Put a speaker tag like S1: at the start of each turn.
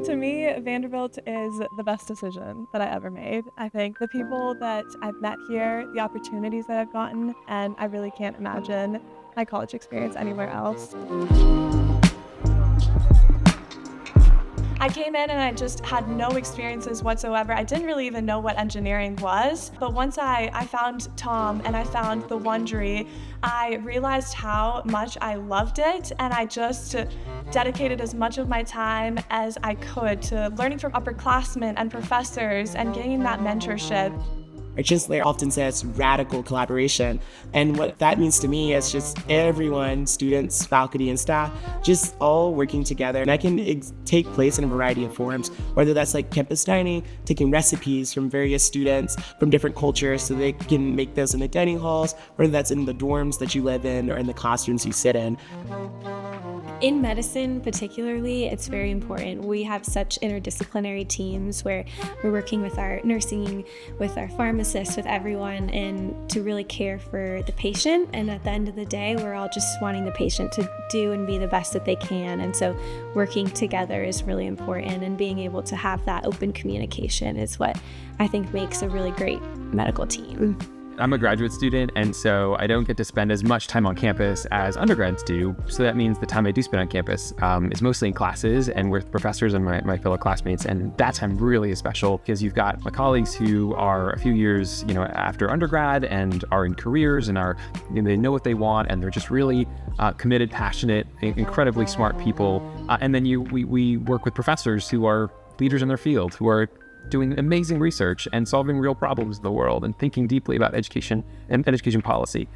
S1: To me, Vanderbilt is the best decision that I ever made. I think the people that I've met here, the opportunities that I've gotten, and I really can't imagine my college experience anywhere else. I came in and I just had no experiences whatsoever. I didn't really even know what engineering was. But once I found Tom and I found the Wondery, I realized how much I loved it, and I just dedicated as much of my time as I could to learning from upperclassmen and professors and getting that mentorship.
S2: Our chancellor often says radical collaboration. And what that means to me is just everyone, students, faculty, and staff, just all working together. And that can take place in a variety of forms, whether that's like campus dining, taking recipes from various students from different cultures so they can make those in the dining halls, whether that's in the dorms that you live in or in the classrooms you sit in.
S3: In medicine particularly, it's very important. We have such interdisciplinary teams where we're working with our nursing, with our pharmacists, with everyone, and to really care for the patient. And at the end of the day, we're all just wanting the patient to do and be the best that they can. And so working together is really important, and being able to have that open communication is what I think makes a really great medical team.
S4: I'm a graduate student, and so I don't get to spend as much time on campus as undergrads do. So that means the time I do spend on campus is mostly in classes and with professors and my fellow classmates. And that time really is special because you've got my colleagues who are a few years, after undergrad and are in careers and they know what they want, and they're just really committed, passionate, incredibly smart people. And then we work with professors who are leaders in their field, who are doing amazing research and solving real problems in the world and thinking deeply about education and education policy.